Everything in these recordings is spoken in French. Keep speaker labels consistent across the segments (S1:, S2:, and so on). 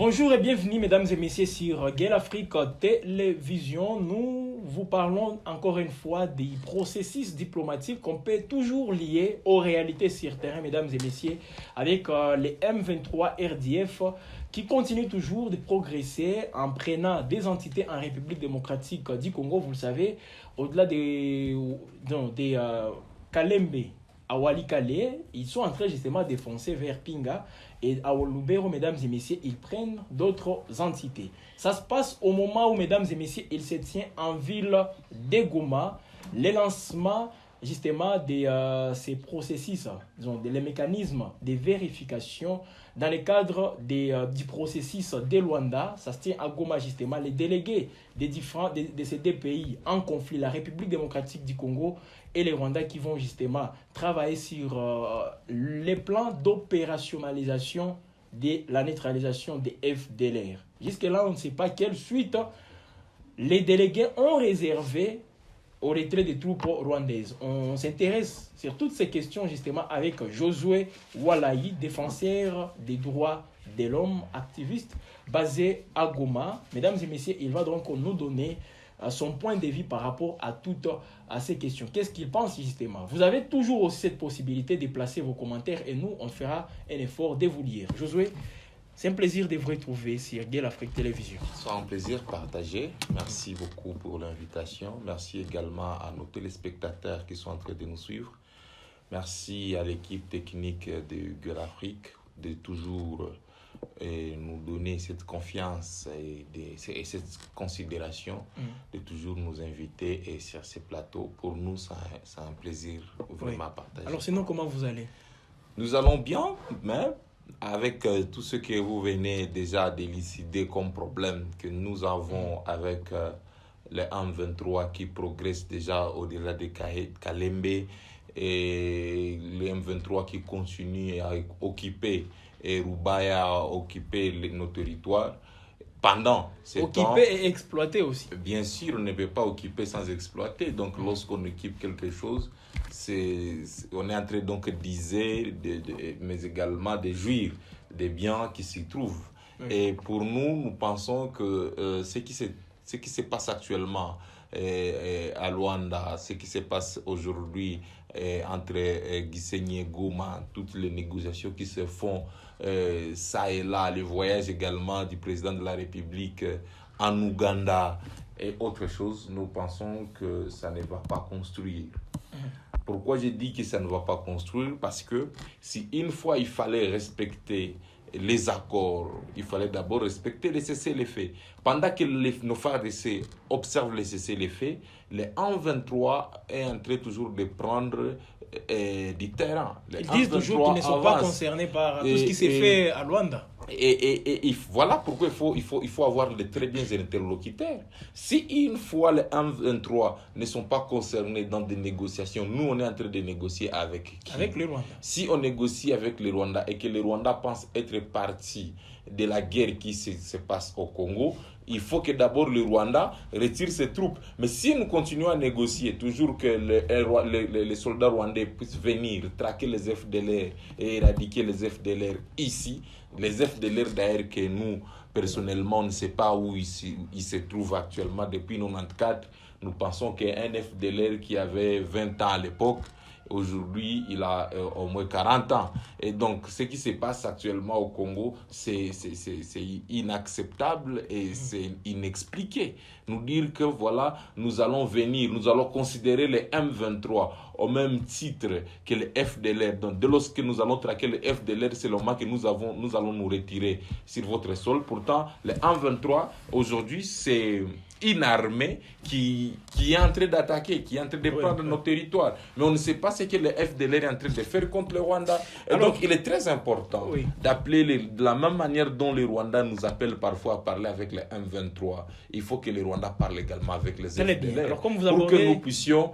S1: Bonjour et bienvenue mesdames et messieurs sur Gale Afrique Télévision. Nous vous parlons encore une fois des processus diplomatiques qu'on peut toujours lier aux réalités sur terrain, mesdames et messieurs, avec les M23 RDF qui continuent toujours de progresser en prenant des entités en République démocratique du Congo, vous le savez, au-delà des Kalembe. À Walikale, ils sont en train justement de foncer vers Pinga et à Lubero, mesdames et messieurs, ils prennent d'autres entités. Ça se passe au moment où, mesdames et messieurs, il se tient en ville de Goma, le lancement justement de ces processus, les mécanismes de vérification dans le cadre du processus de Luanda. Ça se tient à Goma justement. Les délégués de ces deux pays en conflit, la République démocratique du Congo et les Rwandais, qui vont justement travailler sur les plans d'opérationnalisation de la neutralisation des FDLR. Jusque-là, on ne sait pas quelle suite les délégués ont réservé au retrait des troupes rwandaises. On s'intéresse sur toutes ces questions justement avec Josué Walaï, défenseur des droits de l'homme, activiste basé à Goma. Mesdames et messieurs, il va donc nous donner son point de vue par rapport à toutes ces questions. Qu'est-ce qu'il pense justement? Vous avez toujours aussi cette possibilité de placer vos commentaires et nous, on fera un effort de vous lire. Josué, c'est un plaisir de vous retrouver sur Gale Afrique Télévision.
S2: C'est un plaisir partagé. Merci beaucoup pour l'invitation. Merci également à nos téléspectateurs qui sont en train de nous suivre. Merci à l'équipe technique de Gale Afrique de toujours nous donner cette confiance et cette considération, de toujours nous inviter et sur ces plateaux. Pour nous, c'est un plaisir vraiment partagé.
S1: Alors sinon, comment vous allez?
S2: Nous allons bien, mais avec tout ce que vous venez déjà d'élucider comme problème que nous avons avec les M23 qui progressent déjà au-delà de Kalembe et les M23 qui continuent à occuper et Rubaya a occupé nos territoires pendant ces temps.
S1: Occuper et exploiter aussi.
S2: Bien sûr, on ne peut pas occuper sans exploiter. Donc, lorsqu'on occupe quelque chose, on est en train donc d'user, mais également de jouir des biens qui s'y trouvent. Oui. Et pour nous, nous pensons que ce qui se passe actuellement à Luanda, ce qui se passe aujourd'hui entre Gisenyi et Goma, toutes les négociations qui se font ça et là, les voyages également du président de la République en Ouganda et autre chose, nous pensons que ça ne va pas construire. Pourquoi je dis que ça ne va pas construire? Parce que si une fois il fallait respecter les accords, il fallait d'abord respecter les cessez-le-feu. Pendant que nos FARDC observent les cessez-le-feu, les M23 est en train toujours de prendre du terrain.
S1: Ils disent toujours qu'ils ne sont pas concernés par tout ce qui s'est fait à Luanda.
S2: Et voilà pourquoi il faut avoir de très bons interlocuteurs. Si une fois les M23 ne sont pas concernés dans des négociations, nous on est en train de négocier avec qui?
S1: Avec le Rwanda.
S2: Si on négocie avec le Rwanda et que le Rwanda pense être partie de la guerre qui se passe au Congo, il faut que d'abord le Rwanda retire ses troupes. Mais si nous continuons à négocier, toujours que les soldats rwandais puissent venir traquer les FDLR et éradiquer les FDLR ici, les FDLR d'ailleurs que nous, personnellement, on ne sait pas où ils se trouvent actuellement depuis 1994. Nous pensons qu'un FDLR qui avait 20 ans à l'époque, aujourd'hui, il a au moins 40 ans. Et donc, ce qui se passe actuellement au Congo, c'est inacceptable et c'est inexpliqué. Nous dire que voilà, nous allons considérer les M23 au même titre que les FDLR. Donc, dès lorsque nous allons traquer les FDLR, c'est le moment que nous allons nous retirer sur votre sol. Pourtant, les M23, aujourd'hui, c'est une armée qui est en train d'attaquer, qui est en train de prendre nos territoires. Mais on ne sait pas ce que le FDLR est en train de faire contre le Rwanda. Et alors, donc, il est très important d'appeler de la même manière dont les Rwandais nous appellent parfois à parler avec les M23. Il faut que les Rwandais parlent également avec les FDLR.
S1: Alors, comme vous
S2: pour que nous puissions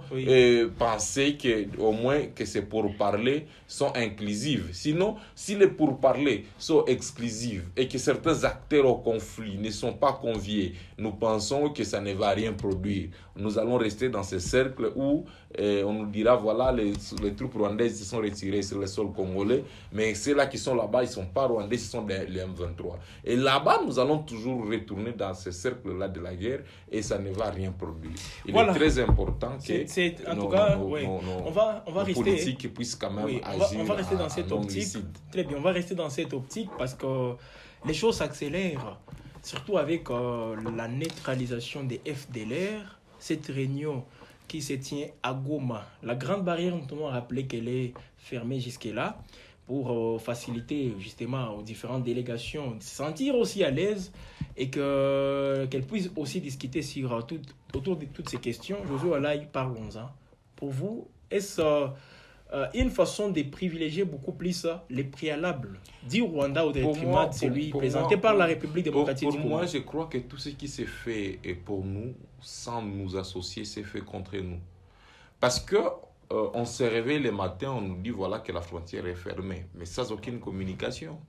S2: penser au moins que ces pourparlers sont inclusifs. Sinon, si les pourparlers sont exclusifs et que certains acteurs au conflit ne sont pas conviés, nous pensons que ça ne va rien produire. Nous allons rester dans ce cercle où on nous dira, voilà, les troupes rwandaises se sont retirées sur le sol congolais, mais ceux-là qui sont là-bas, ils ne sont pas rwandais, ce sont les M23. Et là-bas, nous allons toujours retourner dans ce cercle-là de la guerre et ça ne va rien produire. Il est très important que
S1: en tout cas, on va rester,
S2: politiques puissent quand même agir.
S1: On va rester dans cette optique. Très bien, on va rester dans cette optique parce que les choses s'accélèrent, surtout avec la neutralisation des FDLR. Cette réunion qui se tient à Goma, la grande barrière, nous tenons à rappeler qu'elle est fermée jusque-là pour faciliter justement aux différentes délégations de se sentir aussi à l'aise et qu'elles puissent aussi discuter autour de toutes ces questions. Josué Alaï, parlons-en. Pour vous, est-ce une façon de privilégier beaucoup plus les préalables du Rwanda au détriment de celui présenté par la République démocratique du Congo?
S2: Pour moi, je crois que tout ce qui s'est fait et pour nous, sans nous associer, c'est fait contre nous. Parce que on se réveille le matin, on nous dit voilà que la frontière est fermée, mais sans aucune communication.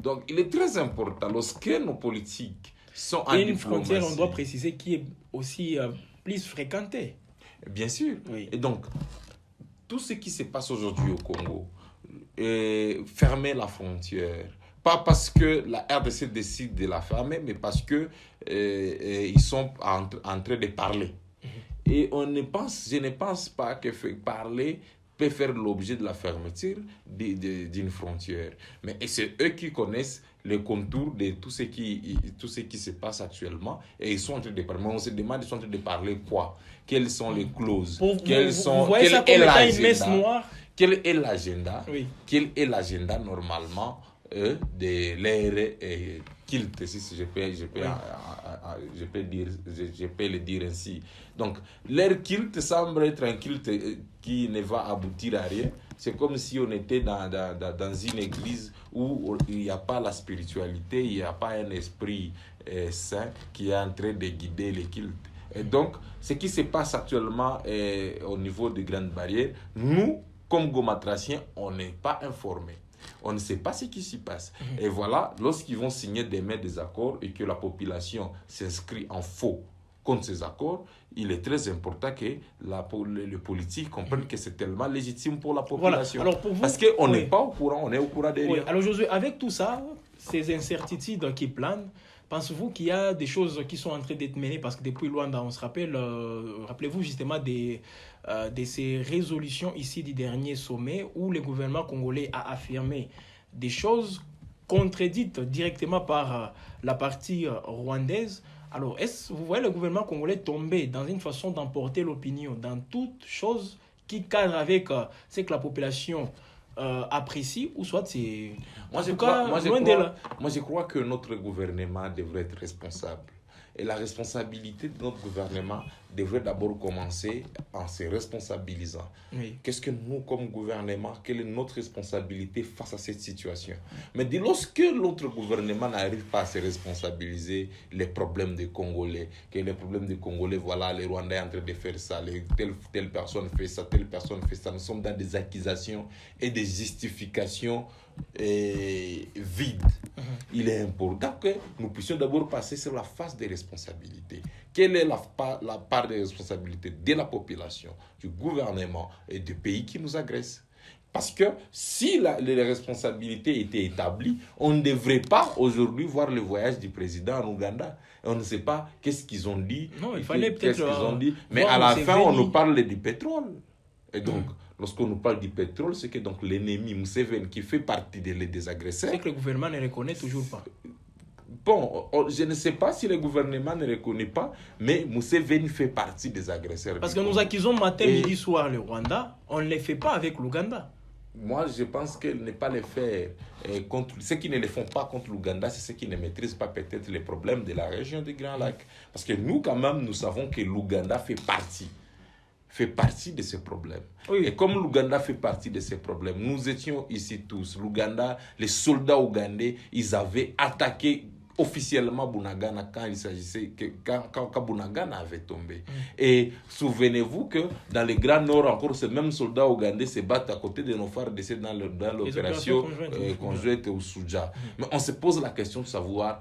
S2: Donc, il est très important, lorsque nos politiques sont en diplomatie... une frontière,
S1: on doit préciser, qui est aussi plus fréquentée.
S2: Bien sûr. Oui. Et donc, tout ce qui se passe aujourd'hui au Congo, fermer la frontière, pas parce que la RDC décide de la fermer, mais parce que ils sont en train de parler. Et je ne pense pas que parler peut faire l'objet de la fermeture d'une frontière. Mais c'est eux qui connaissent les contours de tout ce qui se passe actuellement. Et ils sont en train de parler. Mais on se demande, ils sont en train de parler quoi? Quelles sont les clauses? Quel est l'agenda? Oui. Quel est l'agenda normalement de l'ère kilt, si je peux le dire ainsi. Donc, l'ère kilt semble être un kilt qui ne va aboutir à rien. C'est comme si on était dans une église où il n'y a pas la spiritualité, il n'y a pas un esprit saint qui est en train de guider les kilts. Et donc, ce qui se passe actuellement au niveau des grandes barrières, nous, comme gomatraciens, on n'est pas informés. On ne sait pas ce qui s'y passe. Et voilà, lorsqu'ils vont signer des accords et que la population s'inscrit en faux contre ces accords, il est très important que les politiques comprennent que c'est tellement légitime pour la population.
S1: Voilà. Alors pour vous,
S2: parce qu'on n'est pas au courant, on est au courant des rien.
S1: Alors Josué, avec tout ça, ces incertitudes qui planent, pensez-vous qu'il y a des choses qui sont en train d'être menées? Parce que depuis Luanda, on se rappelle, rappelez-vous justement de ces résolutions ici du dernier sommet où le gouvernement congolais a affirmé des choses contredites directement par la partie rwandaise. Alors, est-ce que vous voyez le gouvernement congolais tomber dans une façon d'emporter l'opinion dans toute chose qui cadre avec ce que la population apprécie, ou soit c'est...
S2: Moi, je crois que notre gouvernement devrait être responsable. Et la responsabilité de notre gouvernement devrait d'abord commencer en se responsabilisant. Oui. Qu'est-ce que nous, comme gouvernement, quelle est notre responsabilité face à cette situation? Mais lorsque notre gouvernement n'arrive pas à se responsabiliser, les problèmes des Congolais, que les problèmes des Congolais, voilà, les Rwandais sont en train de faire ça, telle personne fait ça, telle personne fait ça, nous sommes dans des accusations et des justifications vides. Il est important que nous puissions d'abord passer sur la phase des responsabilités. Quelle est la part des responsabilités de la population, du gouvernement et des pays qui nous agressent? Parce que si les responsabilités étaient établies, on ne devrait pas aujourd'hui voir le voyage du président en Ouganda. On ne sait pas qu'est-ce qu'ils ont dit.
S1: Non, il fallait peut-être
S2: mais à la fin, on nous parle du pétrole. Et donc, lorsqu'on nous parle du pétrole, c'est que donc l'ennemi Museveni, qui fait partie des agresseurs...
S1: C'est que le gouvernement ne reconnaît toujours pas.
S2: Bon, je ne sais pas si le gouvernement ne reconnaît pas, mais Museveni fait partie des agresseurs.
S1: Parce que nous accusons matin, midi, soir le Rwanda, on ne les fait pas avec l'Ouganda.
S2: Moi, je pense que ne pas les faire contre... Ceux qui ne les font pas contre l'Ouganda, c'est ceux qui ne maîtrisent pas peut-être les problèmes de la région des Grands Lacs. Parce que nous, quand même, nous savons que l'Ouganda fait partie de ces problèmes. Oui. Et comme l'Ouganda fait partie de ces problèmes, nous étions ici tous. L'Ouganda, les soldats ougandais, ils avaient attaqué officiellement Bunagana quand il s'agissait quand Bunagana avait tombé. Et souvenez-vous que dans le Grand Nord, encore ces mêmes soldats ougandais se battent à côté de nos frères décédés dans l'opération conjointe au Souja. Mais on se pose la question de savoir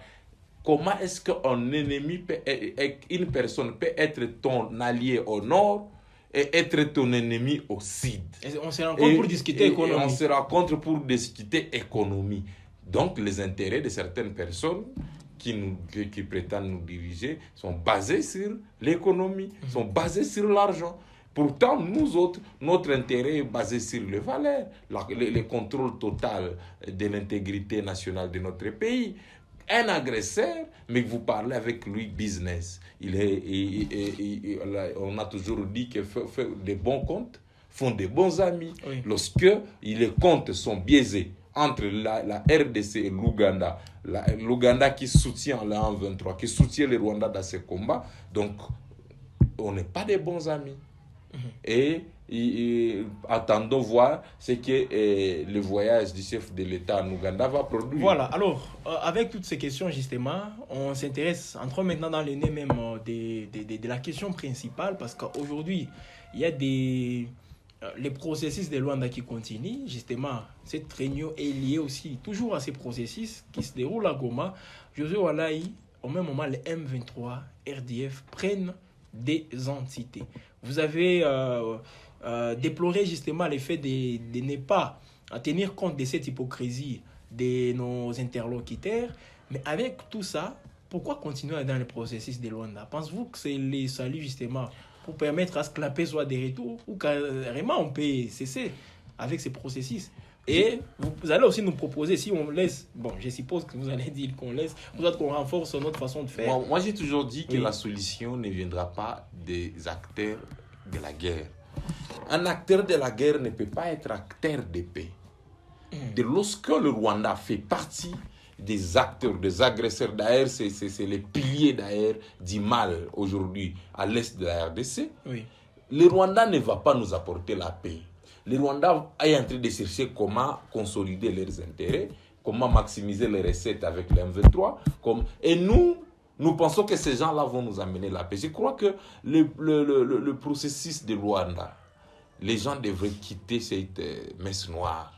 S2: comment est-ce qu'un ennemi, une personne peut être ton allié au nord et être ton ennemi au CID.
S1: Et on se rencontre pour discuter économie.
S2: Et on se rencontre pour discuter économie. Donc, les intérêts de certaines personnes qui prétendent nous diriger sont basés sur l'économie, sont basés sur l'argent. Pourtant, nous autres, notre intérêt est basé sur les valeurs, le contrôle total de l'intégrité nationale de notre pays. Un agresseur, mais vous parlez avec lui business. On a toujours dit qu'il fait des bons comptes, font des bons amis.
S1: Oui.
S2: Lorsque les comptes sont biaisés entre la RDC et l'Ouganda, l'Ouganda qui soutient la 1-23, qui soutient le Rwanda dans ces combats, donc on n'est pas des bons amis. Et attendons voir ce que le voyage du chef de l'État en Ouganda va produire.
S1: Voilà, alors, avec toutes ces questions, justement, on entrons maintenant dans le nez même de la question principale, parce qu'aujourd'hui, il y a les processus de Luanda qui continuent. Justement, cette réunion est liée aussi toujours à ces processus qui se déroulent à Goma. Josué Walaï, au même moment, les M23, RDF prennent des entités. Vous avez déploré justement le fait de ne pas tenir compte de cette hypocrisie de nos interlocuteurs. Mais avec tout ça, pourquoi continuer dans le processus de Luanda? Pensez-vous que c'est le salut justement pour permettre à ce que la paix soit de retour, ou carrément on peut cesser avec ces processus? Et vous allez aussi nous proposer, si on laisse, bon, je suppose que vous allez dire qu'on laisse, qu'on renforce notre façon de faire.
S2: Moi j'ai toujours dit que la solution ne viendra pas des acteurs de la guerre. Un acteur de la guerre ne peut pas être acteur de paix. De lorsque le Rwanda fait partie des acteurs, des agresseurs, d'ailleurs, c'est les piliers d'ailleurs du mal aujourd'hui à l'est de la RDC, le Rwanda ne va pas nous apporter la paix. Le Rwanda est en train de chercher comment consolider leurs intérêts, comment maximiser les recettes avec les M23. Et nous pensons que ces gens-là vont nous amener la paix. Je crois que le processus de Rwanda, les gens devraient quitter cette messe noire.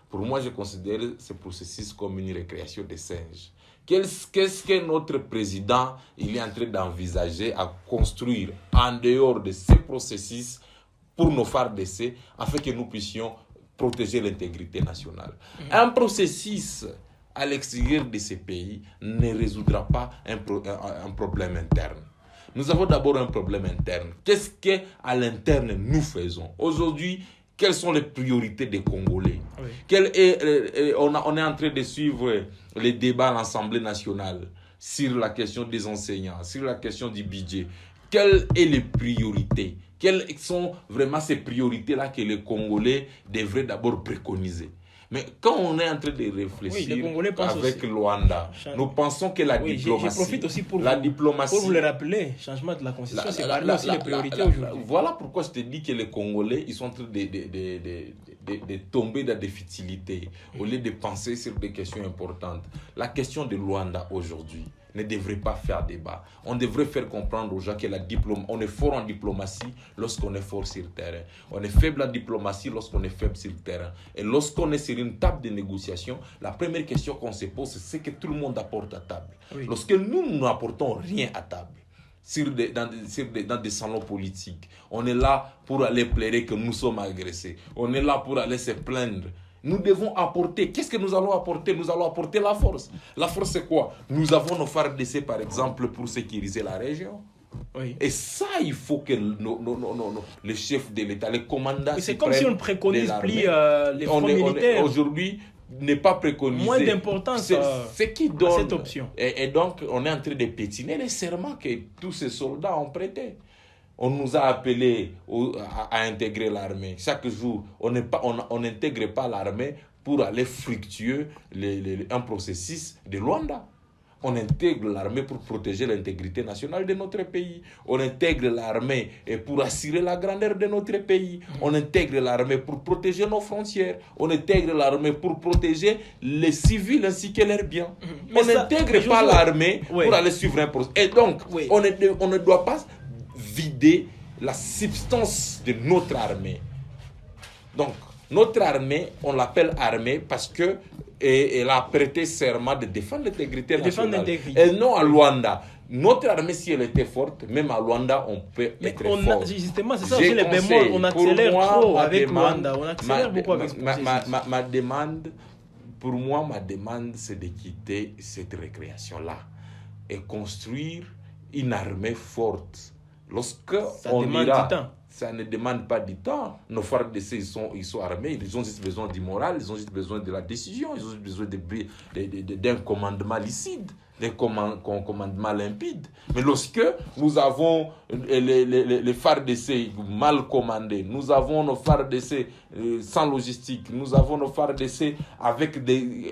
S2: Pour moi, je considère ce processus comme une récréation des singes. Qu'est-ce que notre président il est en train d'envisager à construire en dehors de ce processus pour nos FARDC, afin que nous puissions protéger l'intégrité nationale. Un processus à l'extérieur de ces pays ne résoudra pas un problème interne. Nous avons d'abord un problème interne. Qu'est-ce qu'à l'interne nous faisons? Aujourd'hui, quelles sont les priorités des Congolais? On est en train de suivre les débats à l'Assemblée nationale sur la question des enseignants, sur la question du budget. Quelles sont les priorités? Quelles sont vraiment ces priorités-là que les Congolais devraient d'abord préconiser? Mais quand on est en train de réfléchir avec Luanda, nous pensons que la diplomatie...
S1: Je profite aussi pour vous le rappeler, changement de la Constitution, c'est parmi aussi les priorités aujourd'hui.
S2: Voilà pourquoi je te dis que les Congolais, ils sont en train de tomber dans des futilités, au lieu de penser sur des questions importantes. La question de Luanda aujourd'hui ne devrait pas faire débat. On devrait faire comprendre aux gens que on est fort en diplomatie lorsqu'on est fort sur le terrain. On est faible en diplomatie lorsqu'on est faible sur le terrain. Et lorsqu'on est sur une table de négociation, la première question qu'on se pose, c'est que tout le monde apporte à table. Lorsque nous n'apportons rien à table, dans des salons politiques, on est là pour aller plaider que nous sommes agressés. On est là pour aller se plaindre. Nous devons apporter. Qu'est-ce que nous allons apporter? Nous allons apporter la force. La force, c'est quoi? Nous avons nos FARDC, par exemple, pour sécuriser la région. Et ça, il faut que les chefs de l'État, les commandants...
S1: C'est comme si on ne préconise plus les fonds militaires.
S2: Aujourd'hui, n'est pas préconisé.
S1: Moins d'importance
S2: qui donne,
S1: à cette option.
S2: Et donc, on est en train de pétiner les serments que tous ces soldats ont prêtés. On nous a appelés à intégrer l'armée. Chaque jour, on n'intègre pas l'armée pour aller fructueux un processus de Luanda. On intègre l'armée pour protéger l'intégrité nationale de notre pays. On intègre l'armée pour assurer la grandeur de notre pays. On intègre l'armée pour protéger nos frontières. On intègre l'armée pour protéger les civils ainsi que leurs biens. On n'intègre pas l'armée pour aller suivre un processus. Et donc, on ne doit pas vider la substance de notre armée. Donc, Notre armée, on l'appelle armée parce que elle a prêté serment de défendre l'intégrité nationale. Et non à Luanda. Notre armée, si elle était forte, même à Luanda, on peut être fort.
S1: Justement, c'est ça aussi les bémols. On accélère trop avec Luanda. On accélère beaucoup avec
S2: ma demande, pour moi, ma demande, c'est de quitter cette récréation-là et construire une armée forte. Lorsque on ira, ça ne demande pas du temps. Nos FARDC, ils sont armés, ils ont juste besoin du moral, ils ont juste besoin de la décision, ils ont juste besoin d'un commandement lucide, d'un commandement limpide. Mais lorsque nous avons les FARDC mal commandés, nous avons nos FARDC sans logistique, nous avons nos FARDC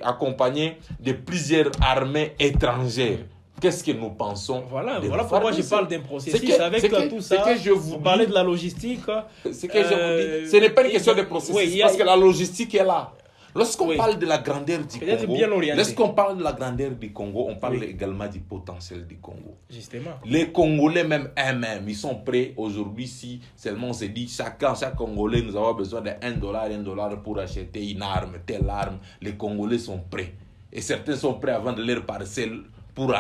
S2: accompagnés de plusieurs armées étrangères. Qu'est-ce que nous pensons?
S1: Voilà pourquoi je parle d'un processus. Avec tout ça, vous parlez de la logistique.
S2: Ce que je vous dis, ce n'est pas une question de processus, parce que la logistique est là. Lorsqu'on parle de la grandeur du Congo, on parle également du potentiel du Congo.
S1: Justement.
S2: Les Congolais même eux-mêmes, ils sont prêts aujourd'hui. Si seulement on se dit chaque Congolais, nous avons besoin de $1 pour acheter une arme, telle arme, les Congolais sont prêts. Et certains sont prêts à vendre leur parcelle pour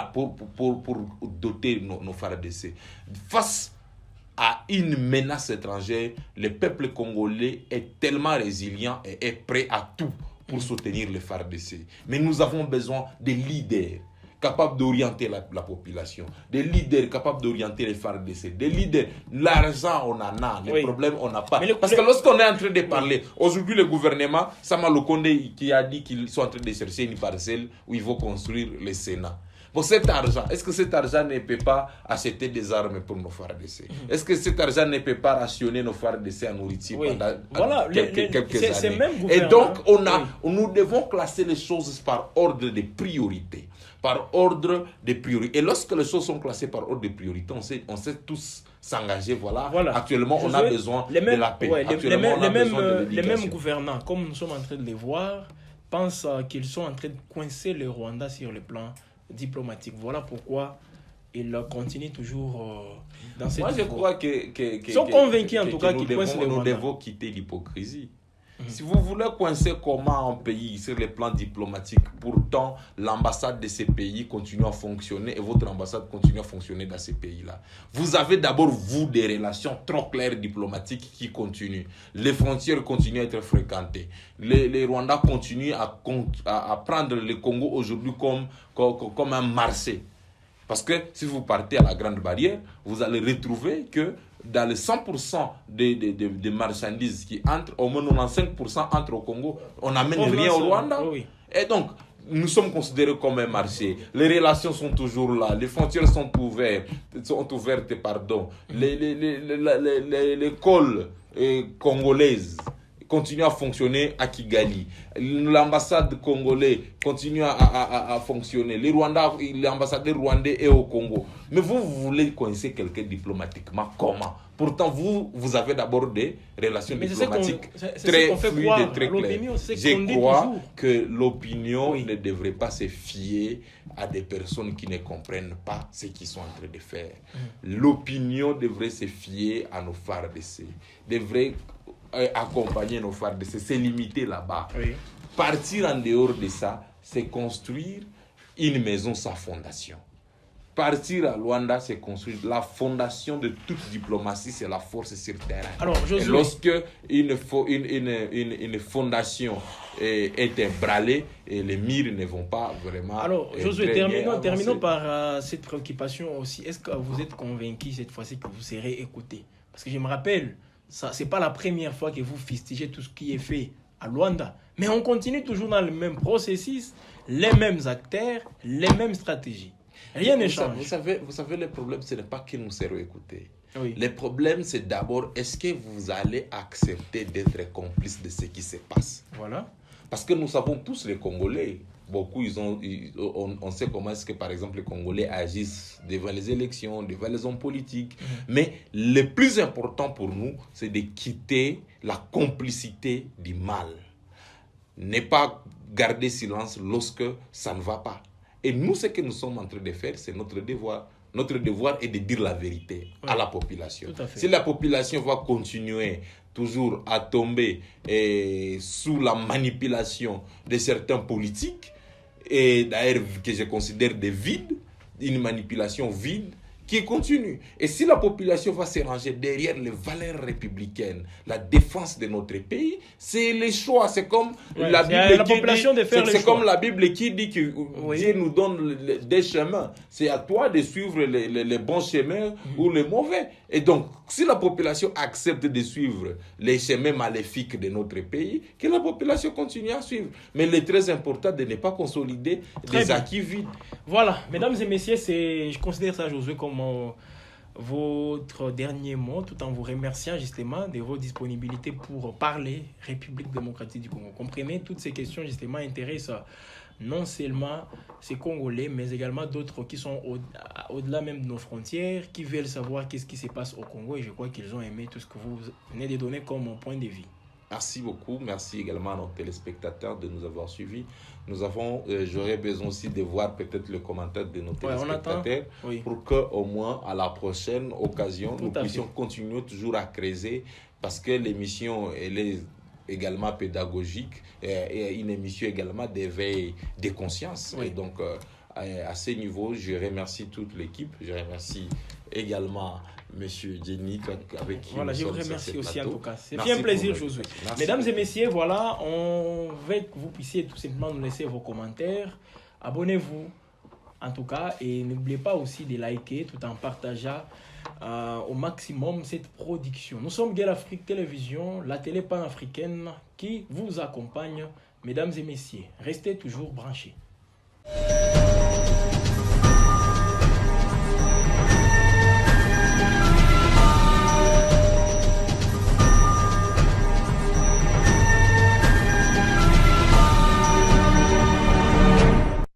S2: doter nos FARDC. Face à une menace étrangère, le peuple congolais est tellement résilient et est prêt à tout pour soutenir les FARDC. Mais nous avons besoin de leaders capables d'orienter la population, des leaders capables d'orienter les FARDC, des leaders. L'argent, on en a, les problèmes, on n'a pas. Parce que lorsqu'on est en train de parler, aujourd'hui, le gouvernement, Sama Lokonde, qui a dit qu'ils sont en train de chercher une parcelle où ils vont construire le Sénat. Pour cet argent, est-ce que cet argent ne peut pas acheter des armes pour nos FARDC? Est-ce que cet argent ne peut pas rationner nos FARDC à nourriture pendant quelques années? Et donc, nous devons classer les choses par ordre de priorité. Et lorsque les choses sont classées par ordre de priorité, on sait tous s'engager. Voilà. Actuellement, on a besoin de la paix.
S1: Les mêmes gouvernants, comme nous sommes en train de les voir, pensent qu'ils sont en train de coincer le Rwanda sur le plan diplomatique. Voilà pourquoi ils continuent toujours dans cette...
S2: Moi, je crois que
S1: ils sont convaincus en tout cas qu'ils coincent le Rwanda.
S2: Nous devons quitter l'hypocrisie. Si vous voulez coincer comment un pays sur le plan diplomatique, pourtant l'ambassade de ces pays continue à fonctionner et votre ambassade continue à fonctionner dans ces pays-là. Vous avez d'abord, vous, des relations trop claires diplomatiques qui continuent. Les frontières continuent à être fréquentées. Les Rwandais continuent à prendre le Congo aujourd'hui comme un marché. Parce que si vous partez à la Grande Barrière, vous allez retrouver que dans les 100% des marchandises qui entrent, au moins 95% entrent au Congo. On n'amène rien au Rwanda. Et donc, nous sommes considérés comme un marché. Les relations sont toujours là. Les frontières sont ouvertes. Les cols congolaises continue à fonctionner à Kigali. L'ambassade congolaise continue à fonctionner. L'ambassadeur rwandais est au Congo. Mais vous voulez coincer quelqu'un diplomatiquement comment? Pourtant, vous avez d'abord des relations diplomatiques très fluides et très claires. Je crois que l'opinion ne devrait pas se fier à des personnes qui ne comprennent pas ce qu'ils sont en train de faire. L'opinion devrait se fier à nos FARDC. Devrait accompagner nos FARDC, c'est limiter là-bas. Partir en dehors de ça, c'est construire une maison sans fondation. Partir à Luanda, c'est construire la fondation de toute diplomatie, c'est la force sur terrain.
S1: Alors,
S2: et lorsque une fondation est ébranlée, et les murs ne vont pas vraiment...
S1: Alors, Josué, terminons par cette préoccupation aussi. Est-ce que vous êtes convaincu cette fois-ci que vous serez écouté? Parce que je me rappelle, ce n'est pas la première fois que vous fustigez tout ce qui est fait à Luanda. Mais on continue toujours dans le même processus, les mêmes acteurs, les mêmes stratégies. Rien ne change.
S2: Vous savez, le problème, ce n'est pas que nous serons écoutés. Le problème, c'est d'abord, est-ce que vous allez accepter d'être complice de ce qui se passe?
S1: Voilà.
S2: Parce que nous savons tous, les Congolais, beaucoup, on sait comment est-ce que, par exemple, les Congolais agissent devant les élections, devant les hommes politiques. Mais le plus important pour nous, c'est de quitter la complicité du mal. Ne pas garder silence lorsque ça ne va pas. Et nous, ce que nous sommes en train de faire, c'est notre devoir. Notre devoir est de dire la vérité à la population. Si la population va continuer toujours à tomber sous la manipulation de certains politiques, et d'ailleurs que je considère des vides, une manipulation vide, qui continue. Et si la population va se ranger derrière les valeurs républicaines, la défense de notre pays, c'est les choix. C'est comme la Bible qui dit, c'est comme la Bible qui dit que Dieu nous donne des chemins. C'est à toi de suivre les bons chemins ou les mauvais. Et donc, si la population accepte de suivre les chemins maléfiques de notre pays, que la population continue à suivre. Mais il est très important de ne pas consolider des acquis vides.
S1: Voilà, mesdames et messieurs, je considère ça, Josué, comme votre dernier mot, tout en vous remerciant justement de votre disponibilité pour parler République démocratique du Congo. Comprenez, toutes ces questions justement intéressent non seulement ces Congolais, mais également d'autres qui sont au-delà même de nos frontières, qui veulent savoir qu'est-ce qui se passe au Congo, et je crois qu'ils ont aimé tout ce que vous venez de donner comme point de vue.
S2: Merci beaucoup. Merci également à nos téléspectateurs de nous avoir suivis. J'aurais besoin aussi de voir peut-être le commentaire de nos téléspectateurs pour qu'au moins à la prochaine occasion, nous puissions continuer toujours à creuser, parce que l'émission, elle est également pédagogique et une émission également d'éveil des consciences. Et donc, à ce niveau, je remercie toute l'équipe. Je remercie également Monsieur Jenny, avec qui
S1: je vous remercie aussi en tout cas. C'est un plaisir, Josué. Mesdames et messieurs, voilà, on veut que vous puissiez tout simplement nous laisser vos commentaires. Abonnez-vous en tout cas et n'oubliez pas aussi de liker tout en partageant au maximum cette production. Nous sommes Gueule Afrique Télévision, la télé pan-africaine qui vous accompagne. Mesdames et messieurs, restez toujours branchés.